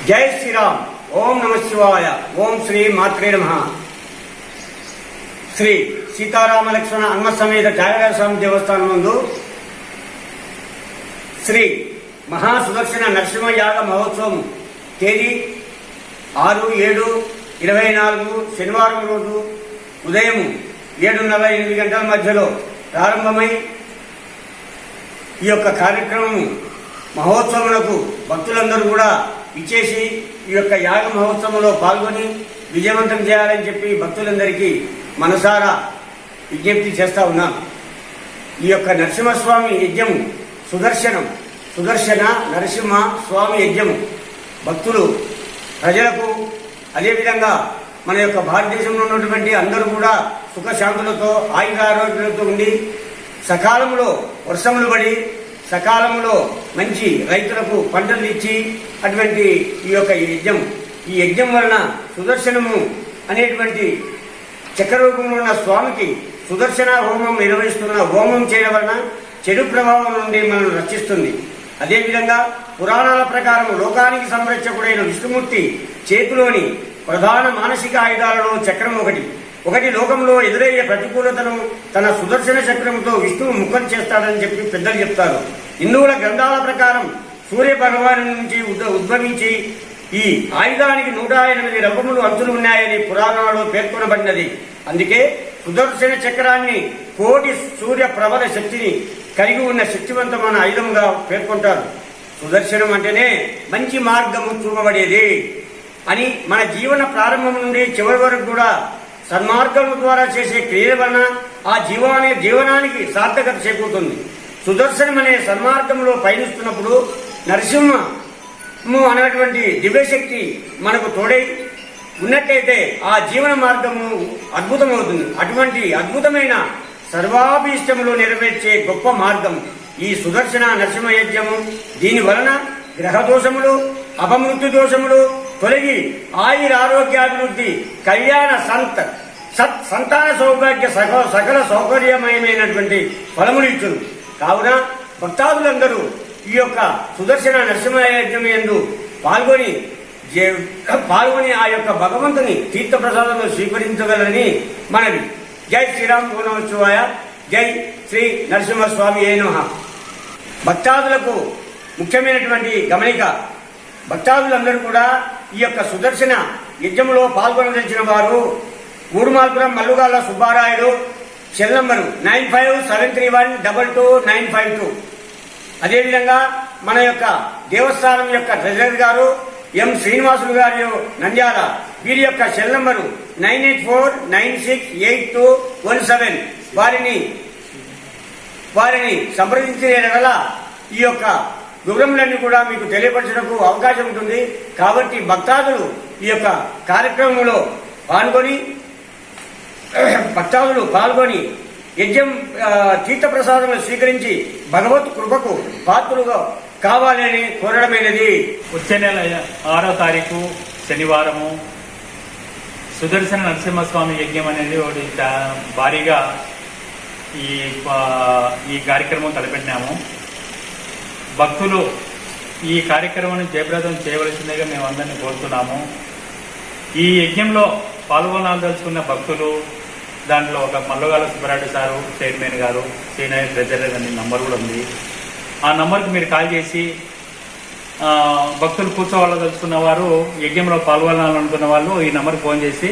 జై శ్రీరామ్. ఓం నమ శివాయ. ఓం శ్రీ మాత్రే నమః. శ్రీ సీతారామ లక్ష్మణ హనుమ సమేత త్యాగరాజ స్వామి దేవస్థానం నందు శ్రీ మహాసుదర్శన నరసింహ యాగ మహోత్సవం తేదీ 6/7/24 శనివారం రోజు ఉదయం 7:30-8 గంటల మధ్యలో ప్రారంభమై ఈ యొక్క కార్యక్రమం మహోత్సవములకు భక్తులందరూ కూడా ఇచ్చేసి ఈ యొక్క యాగ మహోత్సవంలో పాల్గొని విజయవంతం చేయాలని చెప్పి భక్తులందరికీ మనసారా విజ్ఞప్తి చేస్తా ఉన్నాం. ఈ యొక్క నరసింహస్వామి యజ్ఞము సుదర్శన నరసింహ స్వామి యజ్ఞము భక్తులు ప్రజలకు అదేవిధంగా మన యొక్క భారతదేశంలో ఉన్నటువంటి అందరూ కూడా సుఖశాంతులతో ఆయురారోగ్యాలతో ఉండి సకాలంలో వర్షములు పడి సకాలంలో మంచి రైతులకు పంటలు ఇచ్చి అటువంటి ఈ యొక్క ఈ యజ్ఞం వలన సుదర్శనము అనేటువంటి చక్రరూపంలో ఉన్న స్వామికి సుదర్శన హోమం నిర్వహిస్తున్న హోమం చేయడం వలన చెడు ప్రభావం నుండి మనల్ని రక్షిస్తుంది. అదేవిధంగా పురాణాల ప్రకారం లోకానికి సంరక్షకుడైన విష్ణుమూర్తి చేతిలోని ప్రధాన మానసిక ఆయుధాలలో చక్రం ఒకటి లోకంలో ఎదురయ్యే ప్రతికూలతను తన సుదర్శన చక్రంతో విష్ణువు ముక్కలు చేస్తాడని చెప్పి పెద్దలు చెప్తారు. హిందువుల గ్రంథాల ప్రకారం సూర్య భగవాను నుంచి ఉద్భవించి ఈ ఆయుధానికి 108 రంపములు అంచులు ఉన్నాయని పురాణాలలో పేర్కొనబడినది. అందుకే సుదర్శన చక్రాన్ని కోటి సూర్య ప్రబల శక్తిని కలిగి ఉన్న శక్తివంతమైన ఆయుధంగా పేర్కొంటారు. సుదర్శనం అంటేనే మంచి మార్గము చూపబడేది అని, మన జీవన ప్రారంభం నుండి చివరి వరకు కూడా సన్మార్గం ద్వారా చేసే క్రియల వలన ఆ జీవనానికి సార్థకత చేకూరుతుంది. సుదర్శనం అనే సన్మార్గంలో పయనిస్తున్నప్పుడు నరసింహము అనేటువంటి దివ్యశక్తి మనకు తోడై ఉన్నట్టయితే ఆ జీవన మార్గము అద్భుతమవుతుంది. అటువంటి అద్భుతమైన సర్వాభీష్టములు నెరవేర్చే గొప్ప మార్గం ఈ సుదర్శన నరసింహ యజ్ఞము. దీని వలన గ్రహ దోషములు అపమృత్యు దోషములు తొలగి ఆయురారోగ్యాభివృద్ధి కళ్యాణ సంతాన సౌభాగ్య సకల సౌకర్యమయమైనటువంటి ఫలములు ఇచ్చును. కావున భక్తాదులందరూ ఈ యొక్క సుదర్శన నరసింహ యజ్ఞం యందు పాల్గొని ఆ యొక్క భగవంతుని తీర్థ ప్రసాదంలో స్వీకరించగలరని మనవి. జై శ్రీరామ్. ఓం నమః శివాయ. జై శ్రీ నరసింహస్వామి నమః. భక్తాదులకు ముఖ్యమైనటువంటి గమనిక, భక్తాదులందరూ కూడా ఈ యొక్క సుదర్శన యజ్ఞంలో పాల్గొనదలిచిన వారు ఊరుమాల్పురం మల్లుగాల సుబ్బారాయుడు, సెల్ నంబరు 9573122952. అదేవిధంగా మన యొక్క దేవస్థానం యొక్క ట్రెజరర్ గారు ఎం శ్రీనివాసులు గారి నంద్యాల, వీరి యొక్క సెల్ నంబరు 9849682117. వారిని సంప్రదించిన వల్ల ఈ యొక్క వివరములన్నీ కూడా మీకు తెలియపరచడానికి అవకాశం ఉంటుంది. కాబట్టి భక్తాదులు ఈ యొక్క కార్యక్రమంలో పాల్గొని యజ్ఞం తీర్థ ప్రసాదములు స్వీకరించి భగవత్ కృపకు పాత్రులుగా కావాలని కోరడమైనది. వచ్చే నెల 6వ తారీఖు శనివారము సుదర్శన నరసింహస్వామి యజ్ఞం అనేది ఒకటి భారీగా ఈ కార్యక్రమం తలపెట్టినాము. భక్తులు ఈ కార్యక్రమాన్ని జయప్రదం చేయవలసిందిగా మేము అందరినీ కోరుతున్నాము. ఈ యజ్ఞంలో పాల్గొనాల్దలుచుకున్న భక్తులు దాంట్లో ఒక మల్లుగాల సుబ్బారెడ్డి సారు చైర్మన్ గారు, సీనియర్ ట్రెజరర్ అనే నంబర్ కూడా ఉంది. ఆ నంబర్కి మీరు కాల్ చేసి భక్తులు కూర్చోవాలదలుచుకున్న వారు, యజ్ఞంలో పాల్గొనాలనుకున్న వాళ్ళు ఈ నంబర్కి ఫోన్ చేసి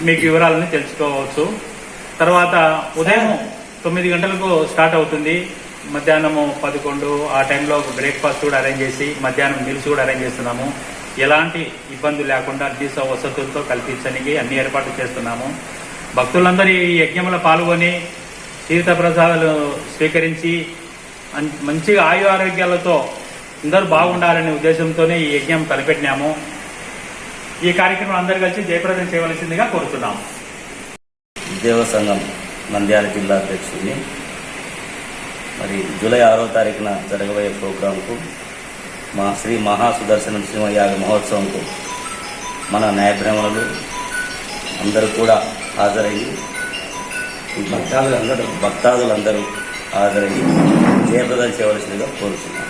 మీకు వివరాలని తెలుసుకోవచ్చు. తర్వాత ఉదయం 9 గంటలకు స్టార్ట్ అవుతుంది. మధ్యాహ్నము 11 ఆ టైంలో బ్రేక్ఫాస్ట్ కూడా అరేంజ్ చేసి మధ్యాహ్నం మీల్స్ కూడా అరేంజ్ చేస్తున్నాము. ఎలాంటి ఇబ్బందులు లేకుండా అన్ని వసతులతో కల్పించడానికి అన్ని ఏర్పాట్లు చేస్తున్నాము. భక్తులందరూ ఈ యజ్ఞంలో పాల్గొని తీర్థ ప్రసాదాలు స్వీకరించి మంచిగా ఆరోగ్యాలతో అందరూ బాగుండాలనే ఉద్దేశంతోనే ఈ యజ్ఞం తలపెట్టినాము. ఈ కార్యక్రమం అందరూ కలిసి జయప్రదం చేయవలసిందిగా కోరుతున్నాము. దేవసంఘం నంద్యాల జిల్లా అధ్యక్షుడిని. మరి జూలై 6వ తారీఖున జరగబోయే ప్రోగ్రాంకు మా శ్రీ మహాసుదర్శన నరసింహ యాగ మహోత్సవంకు మన న్యాయబ్రాహ్మణులు అందరూ కూడా హాజరయ్యి భక్తాదులందరూ హాజరయ్యి జయప్రదం చేయవలసిందిగా కోరుతున్నాం.